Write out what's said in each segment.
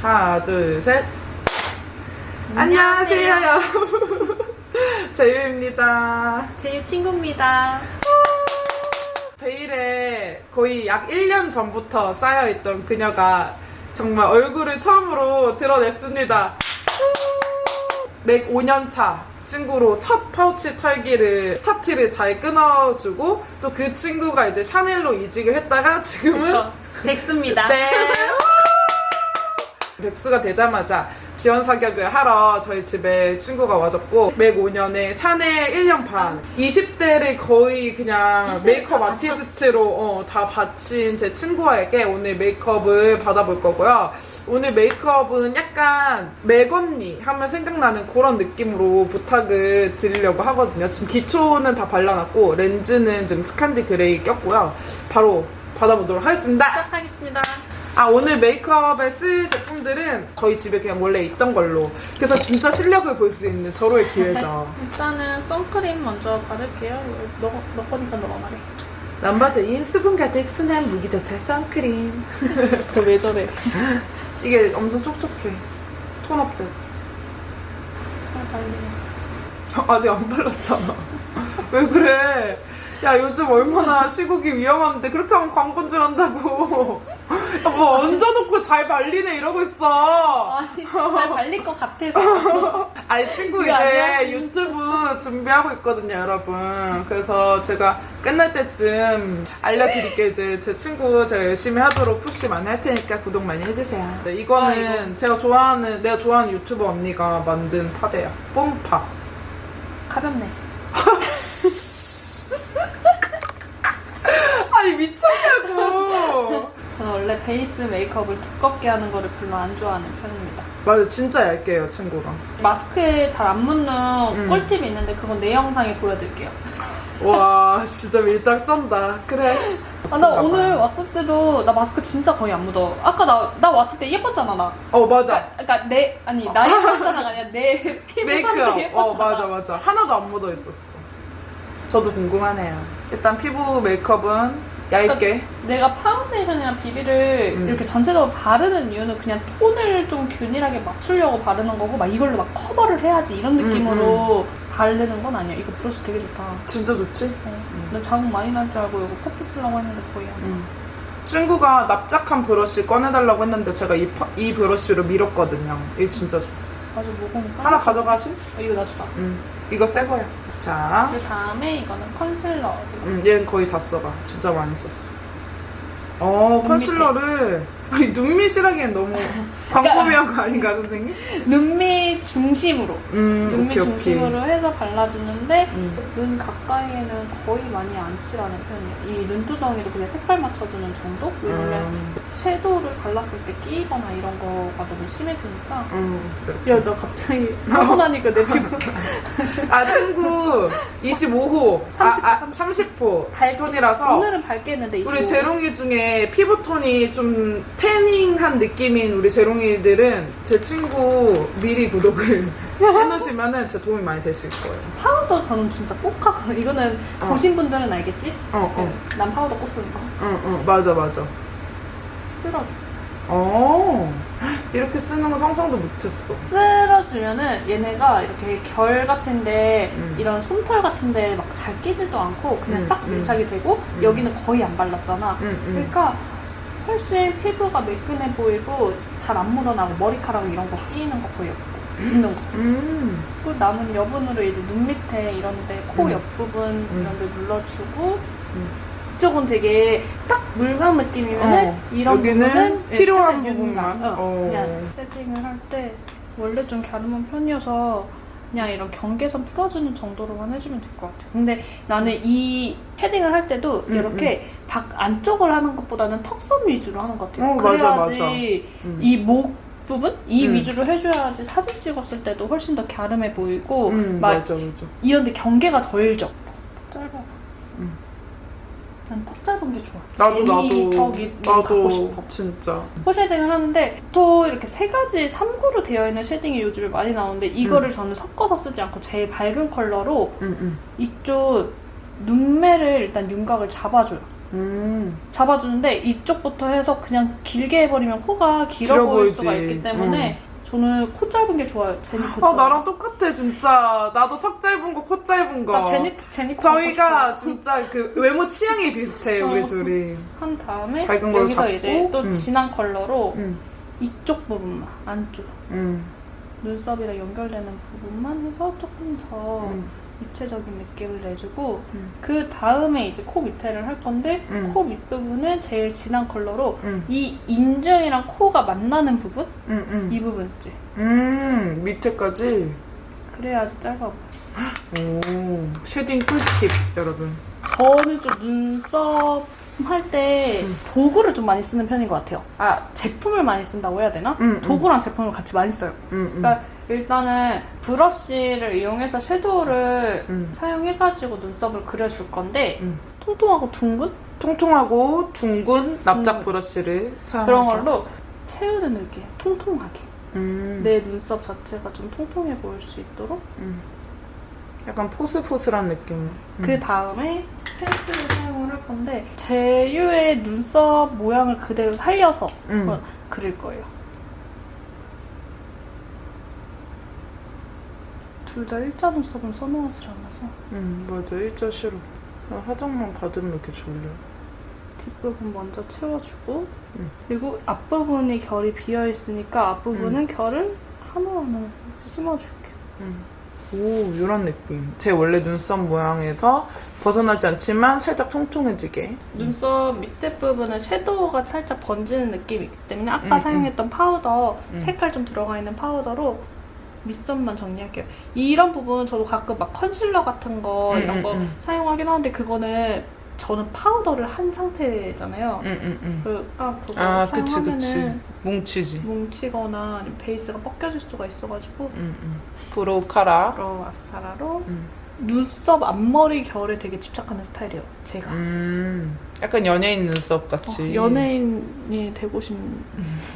하나, 둘, 셋. 안녕하세요, 여러분. 제유입니다. 제유 친구입니다. 베일에 거의 약 1년 전부터 쌓여있던 그녀가 정말 얼굴을 처음으로 드러냈습니다. 맥 5년차 친구로 첫 파우치 털기를 스타트를 잘 끊어주고 또 그 친구가 이제 샤넬로 이직을 했다가 지금은 그쵸. 백수입니다. 네. 백수가 되자마자 지원 사격을 하러 저희 집에 친구가 와줬고 맥 5년에 샤넬 1년 반 20대를 거의 그냥 메이크업 아티스트로 다 바친 제 친구에게 오늘 메이크업을 받아볼 거고요. 오늘 메이크업은 약간 맥 언니 하면 생각나는 그런 느낌으로 부탁을 드리려고 하거든요. 지금 기초는 다 발라놨고 렌즈는 지금 스칸디 그레이 꼈고요. 바로 받아보도록 하겠습니다. 시작하겠습니다. 오늘 메이크업에 쓸 제품들은 저희 집에 그냥 원래 있던 걸로. 그래서 진짜 실력을 볼 수 있는 절호의 기회죠. 일단은 선크림 먼저 바를게요. 너 거니까 너가 말해. 넘버제인 수분 가득 순한 무기저차 선크림. 진짜 왜 저래? 이게 엄청 촉촉해. 톤업돼. 잘 발리네. 아직 안 발랐잖아. 왜 그래? 야, 요즘 얼마나 시국이 위험한데 그렇게 하면 광고인 줄 안다고. 야, 뭐 얹어놓고 잘 발리네 이러고 있어. 아니, 잘 발릴 것 같아서. 아니, 친구 이거 이제 아니야? 유튜브 준비하고 있거든요, 여러분. 그래서 제가 끝날 때쯤 알려드릴게요. 이제 제 친구 제가 열심히 하도록 푸시 많이 할 테니까 구독 많이 해주세요. 네, 이거는 내가 좋아하는 유튜버 언니가 만든 파데야. 뽐파. 가볍네. 아니, 미쳤냐고. 저는 원래 베이스 메이크업을 두껍게 하는 거를 별로 안 좋아하는 편입니다. 맞아, 진짜 얇게요, 친구가. 마스크에 잘 안 묻는 꿀팁이 있는데 그건 내 영상에 보여드릴게요. 와, 진짜 밀당 쩐다. 그래. 나 오늘 왔을 때도 나 마스크 진짜 거의 안 묻어. 아까 나 왔을 때 예뻤잖아, 나. 맞아. 그러니까 나 예뻤잖아가 아니라 내 피부 메이크업. 상태 예뻤잖아. 맞아. 하나도 안 묻어 있었어. 저도 궁금하네요. 일단 피부 메이크업은 얇게. 그러니까 내가 파운데이션이랑 비비를 이렇게 전체적으로 바르는 이유는 그냥 톤을 좀 균일하게 맞추려고 바르는 거고 막 이걸로 막 커버를 해야지 이런 느낌으로 바르는 건 아니야. 이거 브러쉬 되게 좋다. 진짜 좋지? 나 자국 많이 날 줄 알고 이거 퍼프 쓰려고 했는데 거의 안 해. 친구가 납작한 브러쉬 꺼내달라고 했는데 제가 이 브러쉬로 밀었거든요. 이거 진짜 좋아. 맞아, 모공이 써. 하나 가져가실? 이거 나 주라. 이거 새 거야. 자, 그 다음에 이거는 컨실러. 얘는 거의 다 써가. 진짜 많이 썼어. 컨실러를 눈 밑이라기엔 너무 광범위한 거 아닌가, 선생님? 눈밑 중심으로. 눈밑 오케이. 중심으로 해서 발라주는데 눈 가까이에는 거의 많이 안 칠하는 편이에요. 이 눈두덩이도 그냥 색깔 맞춰주는 정도? 왜냐면 섀도우를 발랐을 때 끼거나 이런 거가 너무 심해지니까. 그렇게. 야, 나 갑자기 하고 나니까 내 피부 친구 25호 30호 발톤이라서 오늘은 밝게 했는데 우리 재롱이 중에 피부톤이 좀 태닝한 느낌인 우리 재롱이들은 제 친구 미리 구독을 해놓으시면은 진짜 도움이 많이 되실 거예요. 파우더 저는 진짜 꼭 하거든요. 이거는 보신 분들은 알겠지? 난 파우더 꼭 쓰는 거. 맞아. 쓸어줘. 이렇게 쓰는 거 상상도 못했어. 쓸어주면은 얘네가 이렇게 결 같은데 이런 솜털 같은데 막 잘 끼지도 않고 그냥 싹 밀착이 되고 여기는 거의 안 발랐잖아. 그러니까 훨씬 피부가 매끈해 보이고 잘 안 묻어나고 머리카락 이런 거 끼이는 거 거의 없고 있는 거. 그리고 남은 여분으로 이제 눈 밑에 이런데 코 옆부분 이런데 눌러주고 이쪽은 되게 딱 물광 느낌이면은 이런 여기는 부분은 필요한 살짝 부분만. 그냥 세팅을 할 때 원래 좀 갸름한 편이어서 그냥 이런 경계선 풀어주는 정도로만 해주면 될 것 같아요. 근데 나는 이 쉐딩을 할 때도 이렇게 안쪽을 하는 것보다는 턱선 위주로 하는 것 같아요. 그래야지 이 목 부분? 이 위주로 해줘야지 사진 찍었을 때도 훨씬 더 갸름해 보이고 맞아. 이런데 경계가 덜 져. 짧아. 난 턱 짧은 게 좋아. 나도 진짜. 쉐딩을 하는데 또 이렇게 세 가지 3구로 되어 있는 쉐딩이 요즘에 많이 나오는데 이거를 저는 섞어서 쓰지 않고 제일 밝은 컬러로 이쪽 눈매를 일단 윤곽을 잡아줘요. 잡아주는데 이쪽부터 해서 그냥 길게 해버리면 코가 길어 길어 보일 보이지. 수가 있기 때문에 저는 코 짧은 게 좋아요. 제니 코. 아, 나랑 똑같아, 진짜. 나도 턱 짧은 거, 코 짧은 거. 나 제니 코. 저희가 진짜 그 외모 취향이 비슷해, 우리 둘이. 한 다음에 밝은 걸로 여기서 잡고. 이제 또 진한 컬러로 음. 이쪽 부분만 안쪽 음. 눈썹이랑 연결되는 부분만 해서 조금 더 입체적인 느낌을 내주고 그 다음에 이제 코 밑에를 할 건데 코 밑부분을 제일 진한 컬러로 이 인중이랑 코가 만나는 부분 이 부분 있지. 밑에까지. 그래야지 짧아 보여. 오, 쉐딩 꿀팁, 여러분. 저는 좀 눈썹 할 때 도구를 좀 많이 쓰는 편인 것 같아요. 아, 제품을 많이 쓴다고 해야 되나? 도구랑 제품을 같이 많이 써요. 그러니까 일단은 브러쉬를 이용해서 섀도우를 사용해가지고 눈썹을 그려줄 건데 통통하고 둥근? 통통하고 둥근 납작 브러쉬를 사용해서. 그런 걸로 채우는 느낌. 통통하게. 내 눈썹 자체가 좀 통통해 보일 수 있도록. 약간 포슬포슬한 느낌. 그 다음에 펜슬을 사용을 할 건데 제유의 눈썹 모양을 그대로 살려서 그릴 거예요. 둘 다 일자 눈썹은 선호하지 않아서. 맞아. 일자 싫어. 나 화장만 받으면 이렇게 졸려. 뒷부분 먼저 채워주고 그리고 앞부분이 결이 비어있으니까 앞부분은 결을 하나하나 심어줄게. 오, 이런 느낌. 제 원래 눈썹 모양에서 벗어나지 않지만 살짝 통통해지게. 눈썹 밑에 부분은 섀도우가 살짝 번지는 느낌이 있기 때문에 아까 사용했던 파우더, 색깔 좀 들어가 있는 파우더로 밑선만 정리할게요. 이런 부분 저도 가끔 막 컨실러 같은 거 이런 거 사용하긴 하는데 그거는 저는 파우더를 한 상태잖아요. 그러니까 그거 사용하면은 그치. 뭉치지. 뭉치거나 아니면 베이스가 벗겨질 수가 있어가지고 브로우 카라. 브로우 마스카라로 눈썹 앞머리 결에 되게 집착하는 스타일이에요. 제가. 약간 연예인 눈썹 같이. 연예인이 되고 싶은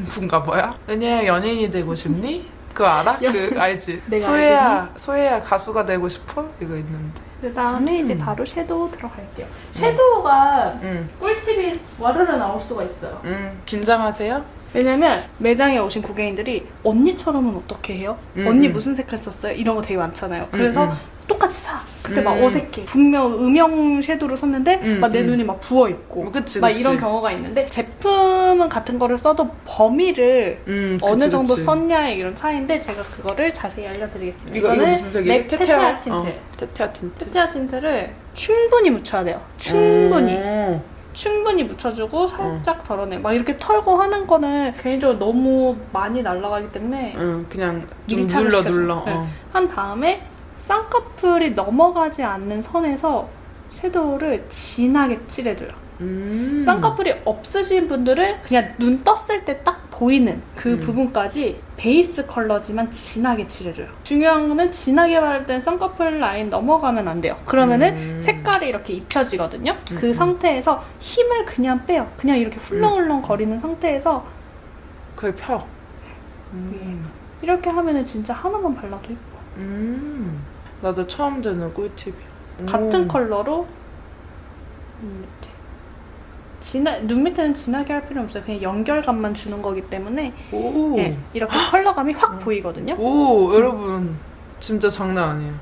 분가 봐야? 은혜야, 연예인이 되고 싶니? 그거 알아? 그 알지? 내가 소혜야 가수가 되고 싶어? 이거 있는데. 그 다음에 이제 바로 섀도우 들어갈게요. 섀도우가 꿀팁이 와르르 나올 수가 있어요. 긴장하세요? 왜냐면 매장에 오신 고객님들이 언니처럼은 어떻게 해요? 언니 무슨 색깔 썼어요? 이런 거 되게 많잖아요. 그래서 똑같이 사. 그때 막 어색해. 분명 음영 섀도우를 썼는데 막 내 눈이 막 부어있고 그치. 막 이런 경우가 있는데 제품은 같은 거를 써도 범위를 어느 정도 썼냐의 이런 차이인데 제가 그거를 자세히 알려드리겠습니다. 이거 무슨 색이에요? 맥 테테아 틴트. 테테아 틴트? 테테아 틴트를 충분히 묻혀야 돼요. 충분히 묻혀주고 살짝 덜어내. 막 이렇게 털고 하는 거는 개인적으로 너무 많이 날아가기 때문에 그냥 좀 밀착을 시켜서. 눌러. 네. 한 다음에 쌍꺼풀이 넘어가지 않는 선에서 섀도우를 진하게 칠해줘요. 쌍꺼풀이 없으신 분들은 그냥 눈 떴을 때 딱 보이는 그 부분까지 베이스 컬러지만 진하게 칠해줘요. 중요한 거는 진하게 바를 땐 쌍꺼풀 라인 넘어가면 안 돼요. 그러면은 색깔이 이렇게 입혀지거든요. 그 상태에서 힘을 그냥 빼요. 그냥 이렇게 훌렁훌렁 거리는 상태에서 그걸 펴. 이렇게 하면은 진짜 하나만 발라도 예뻐. 나도 처음 듣는 꿀팁이야. 같은 컬러로 눈 밑에는 진하게 할 필요 없어요. 그냥 연결감만 주는 거기 때문에 네, 이렇게 컬러감이 확 보이거든요. 오, 여러분 진짜 장난 아니에요.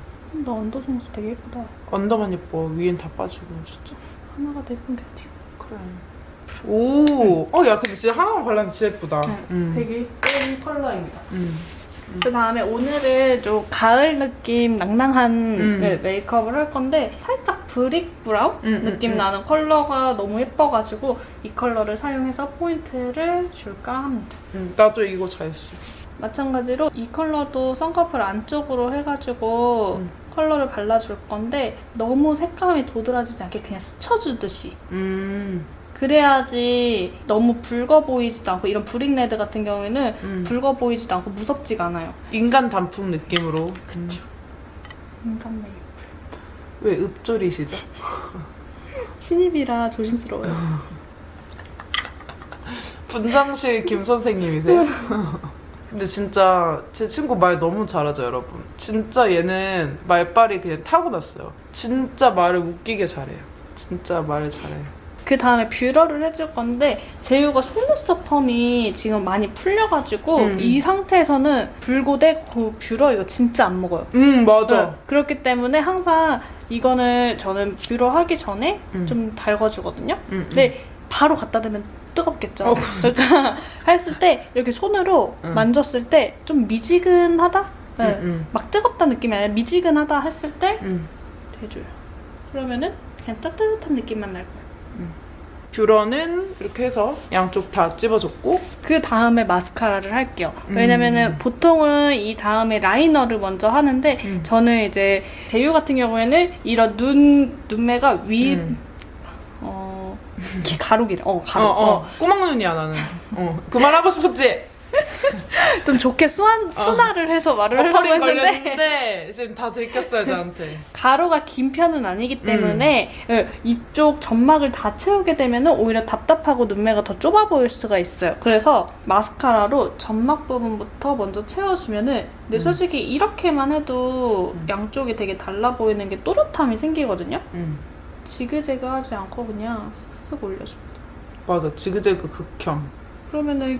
너 언더 속눈썹 되게 예쁘다. 언더만 예뻐. 위엔 다 빠지고 진짜. 하나가 더 예쁜 게 어디야? 그래. 오, 야 근데 진짜 하나만 발랐는데 진짜 예쁘다. 되게 예쁜 컬러입니다. 그 다음에 오늘은 좀 가을 느낌 낭낭한 메이크업을 할 건데 살짝 브릭 브라운 느낌 나는 컬러가 너무 예뻐가지고 이 컬러를 사용해서 포인트를 줄까 합니다. 나도 이거 잘했어. 마찬가지로 이 컬러도 쌍꺼풀 안쪽으로 해가지고 컬러를 발라줄 건데 너무 색감이 도드라지지 않게 그냥 스쳐주듯이 그래야지 너무 붉어 보이지도 않고 이런 브릭 레드 같은 경우에는 붉어 보이지도 않고 무섭지가 않아요. 인간 단품 느낌으로. 그쵸. 인간 메이크업. 왜 읍조리시죠? 신입이라 조심스러워요. 분장실 김 선생님이세요? 근데 진짜 제 친구 말 너무 잘하죠, 여러분. 진짜 얘는 말빨이 그냥 타고났어요. 진짜 말을 웃기게 잘해요. 진짜 말을 잘해요. 그 다음에 뷰러를 해줄 건데 제유가 속눈썹 펌이 지금 많이 풀려가지고 이 상태에서는 불고데 그 뷰러 이거 진짜 안 먹어요. 맞아. 네. 그렇기 때문에 항상 이거는 저는 뷰러 하기 전에 좀 달궈주거든요. 근데 바로 갖다 대면 뜨겁겠죠. 그러니까 했을 때 이렇게 손으로 만졌을 때 좀 미지근하다? 네. 막 뜨겁다는 느낌이 아니라 미지근하다 했을 때 대줘요. 그러면은 그냥 따뜻한 느낌만 날 거예요. 뷰러는 이렇게 해서 양쪽 다 찝어줬고 그 다음에 마스카라를 할게요. 왜냐면은 보통은 이 다음에 라이너를 먼저 하는데 저는 이제 제유 같은 경우에는 이런 눈매가 가루기래. 가루. 꼬막눈이야 나는. 그 말 하고 싶었지? 좀 좋게 순화를 해서 말을 하려고 버퍼링 했는데 걸렸는데 지금 다 들켰어요 저한테. 가루가 긴 편은 아니기 때문에 이쪽 점막을 다 채우게 되면 오히려 답답하고 눈매가 더 좁아 보일 수가 있어요. 그래서 마스카라로 점막 부분부터 먼저 채워주면은 근데 솔직히 이렇게만 해도 양쪽이 되게 달라 보이는 게 또렷함이 생기거든요. 지그재그하지 않고 그냥 쓱쓱 올려줍니다. 맞아, 지그재그 극혐. 그러면은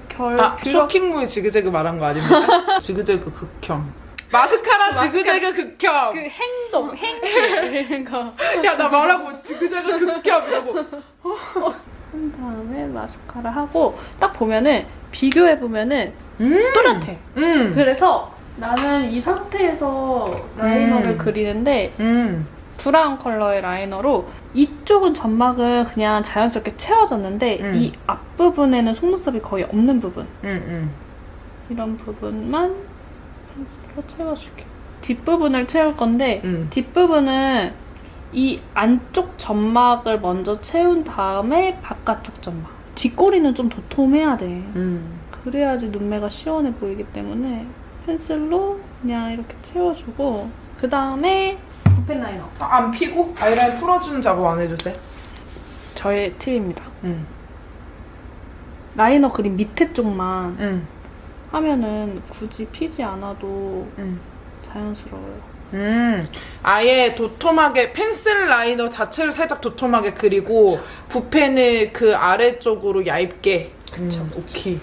쇼핑몰 지그재그 말한 거 아닙니까? 지그재그 극혐. 마스카라 지그재그 극혐. 그 행실 이런 거. 야, 나 말하고 지그재그 극혐 이러고. 한 다음에 마스카라 하고 딱 보면은 비교해 보면은 또렷해. 그래서 나는 이 상태에서 라이너를 그리는데 브라운 컬러의 라이너로 이쪽은 점막은 그냥 자연스럽게 채워졌는데 이 앞부분에는 속눈썹이 거의 없는 부분 이런 부분만 펜슬로 채워줄게요. 뒷부분을 채울 건데 뒷부분은 이 안쪽 점막을 먼저 채운 다음에 바깥쪽 점막 뒷꼬리는 좀 도톰해야 돼. 그래야지 눈매가 시원해 보이기 때문에 펜슬로 그냥 이렇게 채워주고 그 다음에 붓펜 라이너. 안 피고 아이라인 풀어주는 작업 안 해주세요? 저의 팁입니다. 라이너 그림 밑에 쪽만 하면은 굳이 피지 않아도 자연스러워요. 아예 도톰하게 펜슬 라이너 자체를 살짝 도톰하게 그리고 그쵸. 붓펜을 그 아래쪽으로 얇게. 그쵸. 오케이.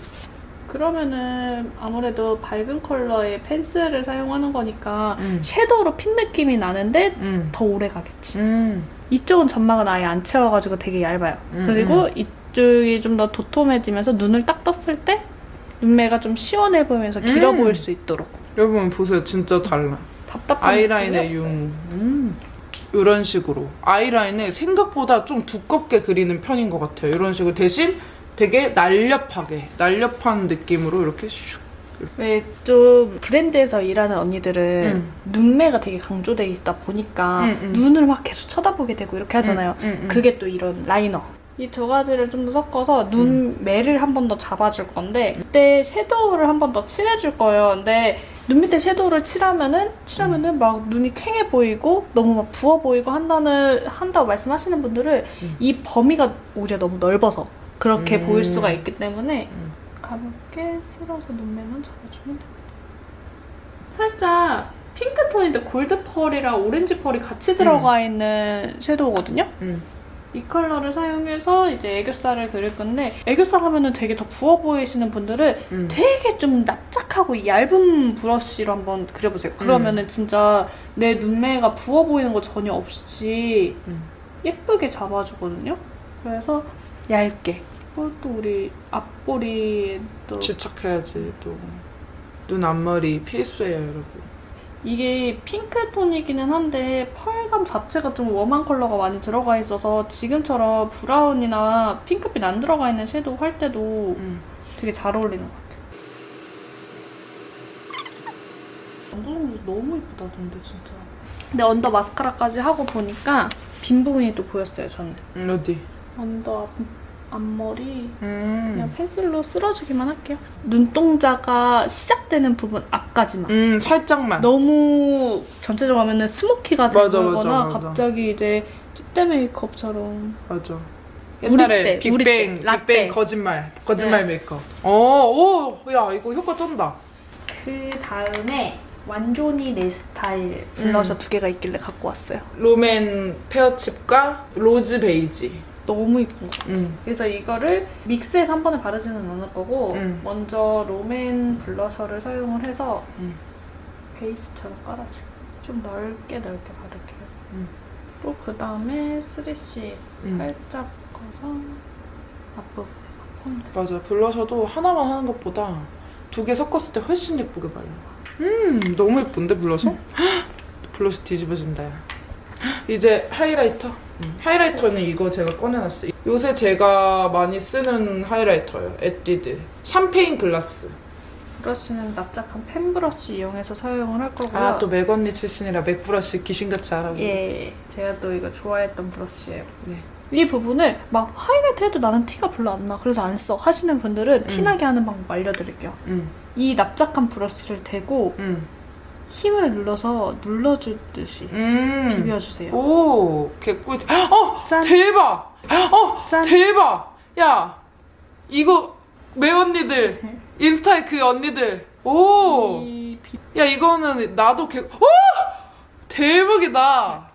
그러면은 아무래도 밝은 컬러의 펜슬을 사용하는 거니까 섀도우로 핀 느낌이 나는데 더 오래 가겠지. 이쪽은 점막은 아예 안 채워가지고 되게 얇아요. 그리고 이쪽이 좀 더 도톰해지면서 눈을 딱 떴을 때 눈매가 좀 시원해 보이면서 길어 보일 수 있도록. 여러분 보세요. 진짜 달라. 답답한 아이라인의 융. 이런 식으로. 아이라인을 생각보다 좀 두껍게 그리는 편인 것 같아요. 이런 식으로. 대신 되게 날렵한 느낌으로 이렇게 슉. 왜 좀 브랜드에서 일하는 언니들은 눈매가 되게 강조돼 있다 보니까 눈을 막 계속 쳐다보게 되고 이렇게 하잖아요. 그게 또 이런 라이너. 이 두 가지를 좀 더 섞어서 눈매를 한 번 더 잡아줄 건데 이때 섀도우를 한 번 더 칠해줄 거예요. 근데 눈 밑에 섀도우를 칠하면은 막 눈이 퀭해 보이고 너무 막 부어 보이고 한다고 말씀하시는 분들은 이 범위가 오히려 너무 넓어서 그렇게 보일 수가 있기 때문에 가볍게 쓸어서 눈매만 잡아주면 됩니다. 살짝 핑크톤인데 골드 펄이랑 오렌지 펄이 같이 들어가 있는 섀도우거든요. 이 컬러를 사용해서 이제 애교살을 그릴 건데 애교살 하면은 되게 더 부어 보이시는 분들은 되게 좀 납작하고 얇은 브러쉬로 한번 그려보세요. 그러면은 진짜 내 눈매가 부어 보이는 거 전혀 없이 예쁘게 잡아주거든요. 그래서 얇게. 또 우리 앞꼬리 또 집착해야지 또. 눈 앞머리 필수예요, 여러분. 이게 핑크톤이기는 한데 펄감 자체가 좀 웜한 컬러가 많이 들어가 있어서 지금처럼 브라운이나 핑크빛 안 들어가 있는 섀도우 할 때도 되게 잘 어울리는 것 같아요. 언더정도 너무 이쁘다 근데 진짜. 근데 언더 마스카라까지 하고 보니까 빈 부분이 또 보였어요 저는. 어디? 언더 앞머리 그냥 펜슬로 쓸어주기만 할게요. 눈동자가 시작되는 부분 앞까지만. 살짝만. 너무 전체적으로 하면은 스모키가 되거나 맞아. 갑자기 이제 찌대 메이크업처럼. 맞아. 옛날에 우리 때, 빅뱅 라떼. 거짓말 네. 메이크업. 야 이거 효과 쩐다. 그 다음에 완전히 내 스타일 블러셔 두 개가 있길래 갖고 왔어요. 롬앤 페어칩과 로즈 베이지. 너무 이쁜 것 같아. 그래서 이거를 믹스해서 한 번에 바르지는 않을 거고 먼저 롬앤 블러셔를 사용을 해서 베이스처럼 깔아줘. 좀 넓게 바를게요. 또 그 다음에 3C 살짝 꺼서 앞부분에 막 폼. 맞아. 블러셔도 하나만 하는 것보다 2개 섞었을 때 훨씬 예쁘게 발려. 너무 예쁜데 블러셔? 블러셔 뒤집어진다. 야. 이제 하이라이터. 하이라이터는 이거 제가 꺼내놨어요. 요새 제가 많이 쓰는 하이라이터예요. 에뛰드 샴페인 글라스. 브러쉬는 납작한 펜 브러쉬 이용해서 사용을 할 거고요. 아, 또 맥 언니 출신이라 맥 브러쉬 귀신같이 알아보고. 예, 제가 또 이거 좋아했던 브러쉬예요. 네. 이 부분을 막 하이라이트 해도 나는 티가 별로 안 나. 그래서 안 써. 하시는 분들은 티나게 하는 방법 알려드릴게요. 이 납작한 브러쉬를 대고 힘을 눌러주듯이 비벼주세요. 오, 개꿀. 짠. 대박! 짠. 대박! 야, 이거 맥 언니들, 인스타에 그 언니들. 오, 야, 이거는 나도 대박이다.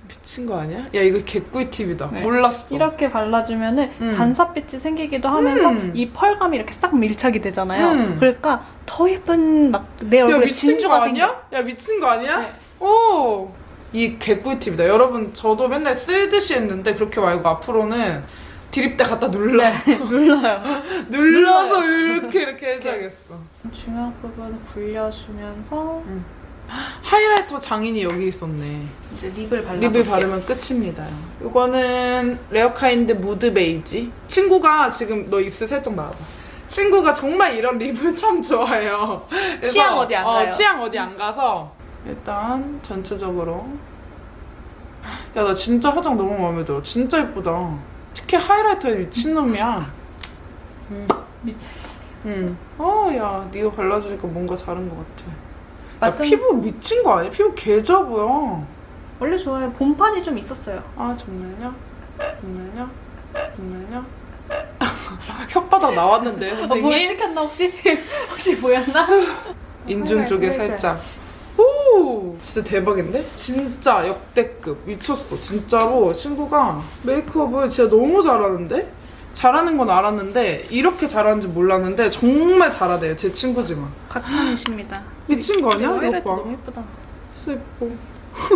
미친 거 아니야? 야, 이거 개꿀 팁이다. 네. 몰랐어. 이렇게 발라주면은 반사빛이 생기기도 하면서 이 펄감이 이렇게 싹 밀착이 되잖아요. 그러니까 더 예쁜 막 내 야, 얼굴에 미친 거 진주가 생겨. 아니야? 야, 미친 거 아니야? 네. 오, 이 개꿀 팁이다. 여러분, 저도 맨날 쓰듯이 했는데 그렇게 말고 앞으로는 드립 때 갖다 눌러. 눌러요. 눌러서 이렇게 해줘야겠어. 중앙 부분 굴려주면서 하이라이터 장인이 여기 있었네. 이제 립을 립을 바르면 끝입니다. 이거는 레어카인드 무드 베이지. 친구가 지금 너 입술 살짝 나와봐. 친구가 정말 이런 립을 참 좋아해요. 그래서, 취향 어디 안 가요? 취향 어디 안 가서 일단 전체적으로. 야, 나 진짜 화장 너무 마음에 들어. 진짜 예쁘다. 특히 하이라이터에 미친놈이야. 미친. 야, 네가 발라주니까 뭔가 다른 것 같아. 야, 맞죠? 피부 미친 거 아니야? 피부 개 좋아 보여. 원래 좋아요. 봄판이 좀 있었어요. 아, 정말요? 정말요? 정말요? 혓바닥 나왔는데, 선생님? 뭐에 찍혔나 혹시? 혹시 보였나? 인중 쪽에 살짝. 오! 진짜 대박인데? 진짜 역대급. 미쳤어. 진짜로 친구가 메이크업을 진짜 너무 잘하는데? 잘하는 건 알았는데 이렇게 잘하는지 몰랐는데 정말 잘하대요. 제 친구지만. 가찬이십니다. 미친 거 아니야? 하이라이트 이거 봐. 너무 예쁘다. 진짜 예뻐.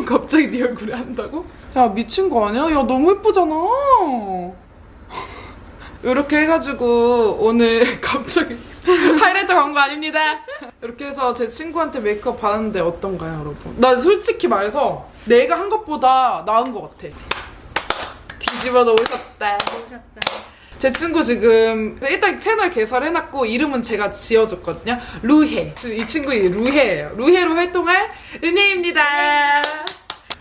갑자기 네 얼굴에 한다고? 야, 미친 거 아니야? 야, 너무 예쁘잖아. 이렇게 해가지고 오늘 갑자기 하이라이터 광고 아닙니다. 이렇게 해서 제 친구한테 메이크업 받았는데 어떤가요, 여러분? 난 솔직히 말해서 내가 한 것보다 나은 것 같아. 뒤집어 놓으셨다. 제 친구 지금 일단 채널 개설해놨고 이름은 제가 지어줬거든요. 루헤. 이 친구 루헤예요. 루헤로 활동할 은혜입니다.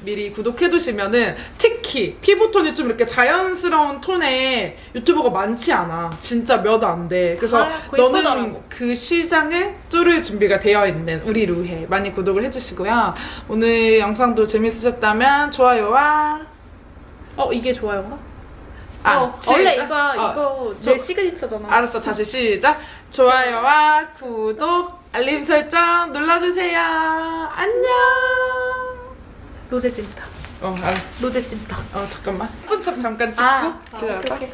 미리 구독해두시면은 특히 피부톤이 좀 이렇게 자연스러운 톤의 유튜버가 많지 않아. 진짜 몇 안 돼. 그래서 너는 예쁘더라고. 그 시장을 뚫을 준비가 되어 있는 우리 루헤 많이 구독을 해주시고요. 오늘 영상도 재밌으셨다면 좋아요와 이게 좋아요인가? 시작. 원래 이거 제 시그니처잖아. 알았어, 다시 시작. 좋아요와 구독, 알림 설정 눌러주세요. 안녕. 로제 찜닭. 알았어. 로제 찜닭. 잠깐만. 1분 참 잠깐 찍고 기다려봐. 오케이.